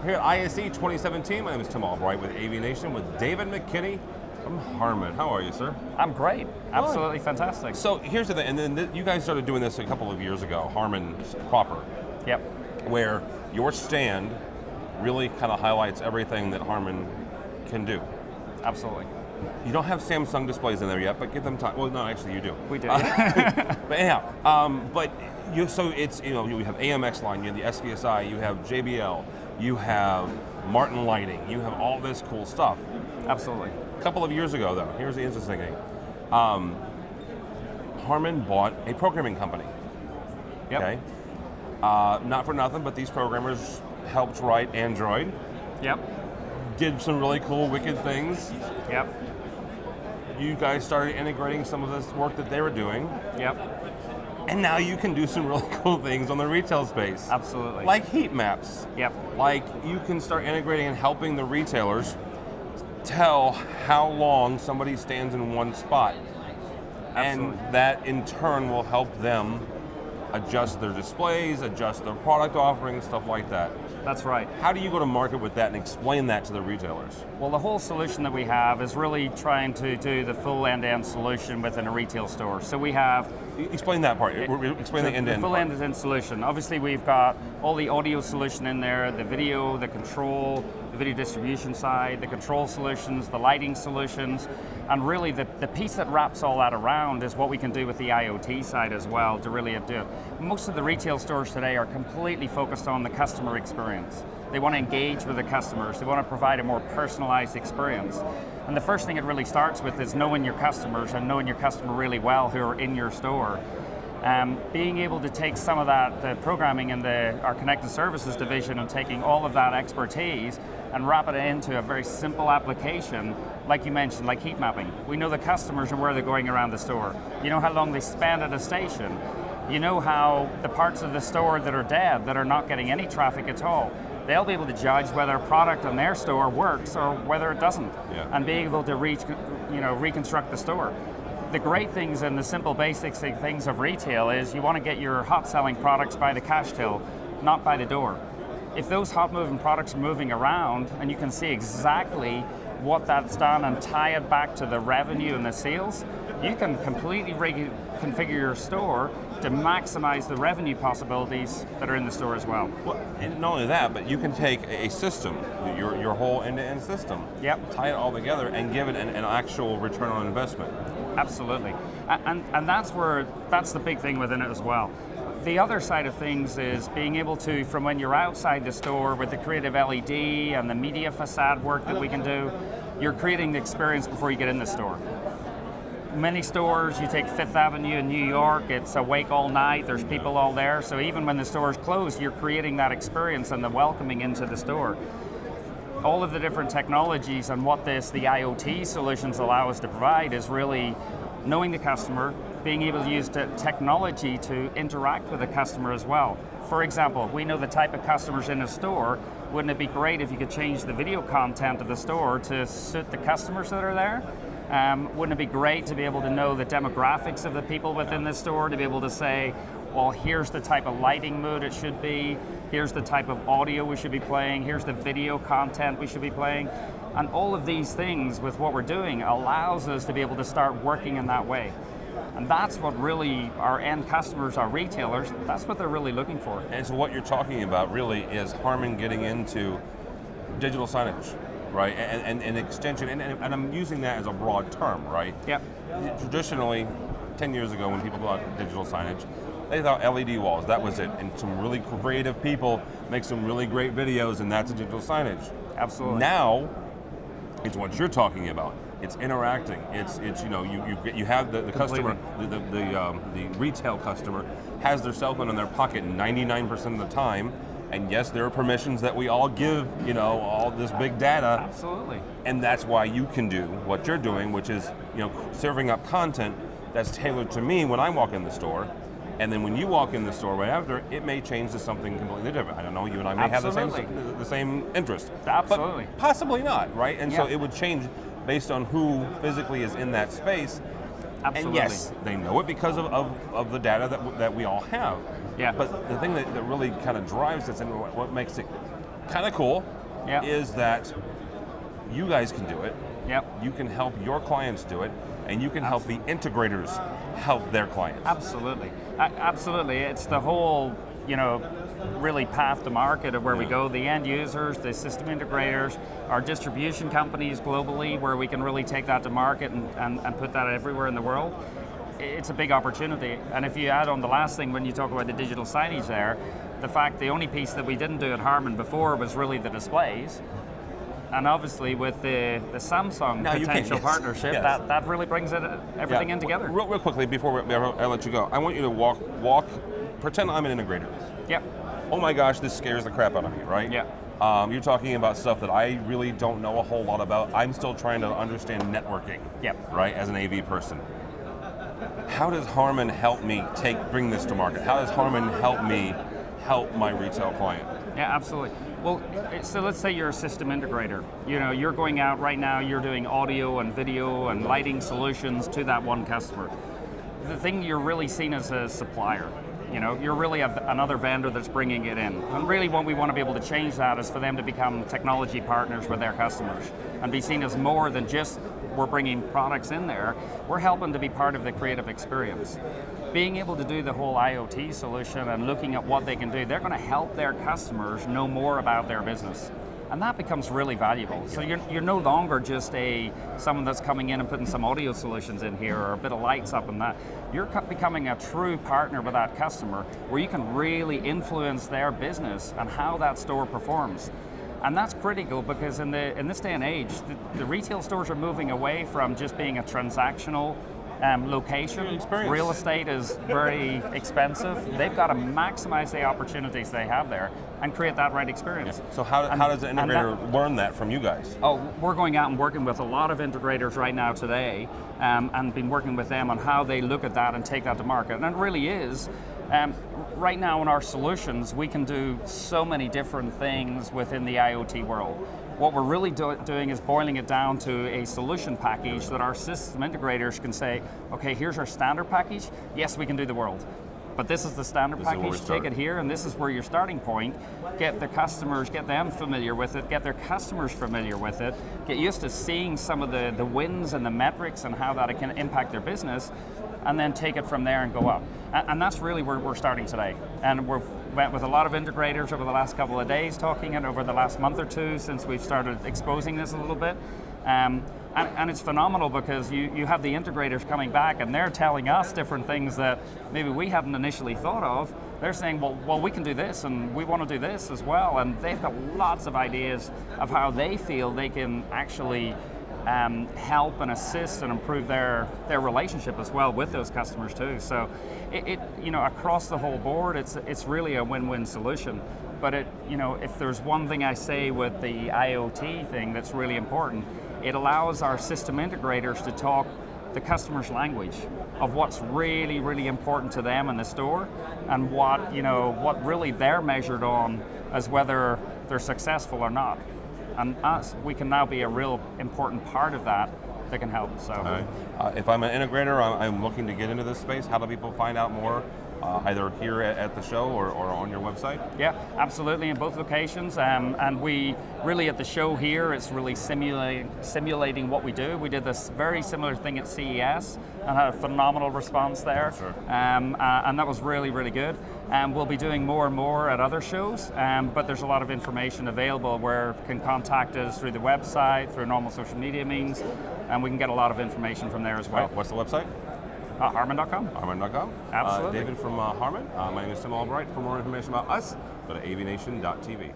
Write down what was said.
here at ISE 2017. My name is Tim Albright with AVNation with David McKinney from Harman. How are you, sir? I'm great. Absolutely fantastic. So here's the thing, and then you guys started doing this a couple of years ago, Harman proper. Yep. Where your stand really kind of highlights everything that Harman can do. Absolutely. You don't have Samsung displays in there yet, but give them time. Well, no, actually you do. We do. But anyhow, so it's, you have AMX line, you have the SVSI, you have JBL, you have Martin lighting, you have all this cool stuff. Absolutely. A couple of years ago, though, here's the interesting thing. Harman bought a programming company. Yep. Okay. Not for nothing, but these programmers helped write Android. Yep. Did some really cool, wicked things. Yep. You guys started integrating some of this work that they were doing. Yep. And now you can do some really cool things on the retail space. Absolutely. Like heat maps. Yep. Like you can start integrating and helping the retailers tell how long somebody stands in one spot. Absolutely. And that in turn will help them adjust their displays, adjust their product offerings, stuff like that. That's right. How do you go to market with that and explain that to the retailers? Well, the whole solution that we have is really trying to do the full end-to-end solution within a retail store. So we have... Explain that part. Explain the end-to-end full part. end-to-end solution. Obviously, we've got all the audio solution in there, the video, the control, the video distribution side, the control solutions, the lighting solutions, and really the piece that wraps all that around is what we can do with the IoT side as well to really do it. Most of the retail stores today are completely focused on the customer experience. They want to engage with the customers. They want to provide a more personalized experience. And the first thing it really starts with is knowing your customers and knowing your customer really well who are in your store. Being able to take some of that, the programming in our connected services division and taking all of that expertise and wrap it into a very simple application, like you mentioned, like heat mapping. We know the customers and where they're going around the store. You know how long they spend at a station. You know how the parts of the store that are dead, that are not getting any traffic at all, they'll be able to judge whether a product in their store works or whether it doesn't, and being able to reconstruct the store. The great things and the simple basic things of retail is you want to get your hot selling products by the cash till, not by the door. If those hot moving products are moving around and you can see exactly what that's done and tie it back to the revenue and the sales, you can completely reconfigure your store to maximize the revenue possibilities that are in the store as well. Well, and not only that, but you can take a system, your whole end-to-end system, tie it all together and give it an actual return on investment. Absolutely, and that's the big thing within it as well. The other side of things is being able to, from when you're outside the store with the creative LED and the media facade work that we can do, you're creating the experience before you get in the store. Many stores, you take Fifth Avenue in New York, it's awake all night, there's people all there, so even when the store is closed, you're creating that experience and the welcoming into the store. All of the different technologies and what the IoT solutions allow us to provide is really knowing the customer, being able to use the technology to interact with the customer as well. For example, we know the type of customers in a store. Wouldn't it be great if you could change the video content of the store to suit the customers that are there? Wouldn't it be great to be able to know the demographics of the people within the store, to be able to say, well, here's the type of lighting mood it should be, here's the type of audio we should be playing, here's the video content we should be playing. And all of these things with what we're doing allows us to be able to start working in that way. And that's what really our end customers, our retailers, that's what they're really looking for. And so what you're talking about really is Harman getting into digital signage, right? And extension, and I'm using that as a broad term, right? Yep. Traditionally, 10 years ago when people thought digital signage, they thought LED walls, that was it. And some really creative people make some really great videos and that's a digital signage. Absolutely. Now, it's what you're talking about. It's interacting. It's you have the customer, the retail customer has their cell phone in their pocket 99% of the time, and yes, there are permissions that we all give, all this big data. Absolutely. And that's why you can do what you're doing, which is serving up content that's tailored to me when I walk in the store. And then when you walk in the store right after, it may change to something completely different. I don't know, you and I may have the same interest. Absolutely. But possibly not, right? And so it would change based on who physically is in that space. Absolutely. And yes, they know it because of the data that we all have. Yeah. But the thing that really kind of drives this and what makes it kind of cool Yeah. is that you guys can do it. Yep. You can help your clients do it, and you can help the integrators help their clients. Absolutely. Absolutely. It's the whole, really path to market of where we go, the end users, the system integrators, our distribution companies globally, where we can really take that to market and put that everywhere in the world. It's a big opportunity. And if you add on the last thing, when you talk about the digital signage there, the only piece that we didn't do at Harman before was really the displays. And obviously with the Samsung potential partnership, that really brings everything in together. Real quickly, before I let you go, I want you to walk, pretend I'm an integrator. Yep. Oh my gosh, this scares the crap out of me, right? Yeah. You're talking about stuff that I really don't know a whole lot about. I'm still trying to understand networking, right, as an AV person. How does Harman help me bring this to market? How does Harman help me help my retail client? Yeah, absolutely. Well, so let's say you're a system integrator. You're going out right now, you're doing audio and video and lighting solutions to that one customer. The thing you're really seen as a supplier. You're really another vendor that's bringing it in. And really what we want to be able to change that is for them to become technology partners with their customers and be seen as more than just we're bringing products in there. We're helping to be part of the creative experience. Being able to do the whole IoT solution and looking at what they can do, they're going to help their customers know more about their business. And that becomes really valuable. So you're no longer just someone that's coming in and putting some audio solutions in here or a bit of lights up and that. You're becoming a true partner with that customer where you can really influence their business and how that store performs. And that's critical because in this day and age, the retail stores are moving away from just being a transactional location. Experience. Real estate is very expensive. They've got to maximize the opportunities they have there and create that right experience. So how does the integrator learn that from you guys? Oh, we're going out and working with a lot of integrators right now today and been working with them on how they look at that and take that to market. And it really is, right now in our solutions, we can do so many different things within the IoT world. What we're really doing is boiling it down to a solution package that our system integrators can say, okay, here's our standard package. Yes, we can do the world. But this is the standard package, take it here, and this is where your starting point. Get the customers, get them familiar with it, get their customers familiar with it, get used to seeing some of the wins and the metrics and how that can impact their business, and then take it from there and go up. And that's really where we're starting today. And we've met with a lot of integrators over the last couple of days talking, and over the last month or two since we've started exposing this a little bit. And it's phenomenal because you have the integrators coming back and they're telling us different things that maybe we hadn't initially thought of. They're saying, well, we can do this and we want to do this as well. And they've got lots of ideas of how they feel they can actually help and assist and improve their relationship as well with those customers too. So it across the whole board, it's really a win-win solution. But if there's one thing I say with the IoT thing that's really important, it allows our system integrators to talk the customer's language of what's really, really important to them in the store and what really they're measured on as whether they're successful or not. And we can now be a real important part of that can help. So, if I'm an integrator, I'm looking to get into this space, how do people find out more? Either here at the show or on your website? Yeah, absolutely, in both locations. And we really at the show here, it's really simulating what we do. We did this very similar thing at CES and had a phenomenal response there. Sure. And that was really, really good. And we'll be doing more and more at other shows, but there's a lot of information available where you can contact us through the website, through normal social media means, and we can get a lot of information from there as well. What's the website? Harman.com. Harman.com. Absolutely. David from Harman. My name is Tim Albright. For more information about us, go to avnation.tv.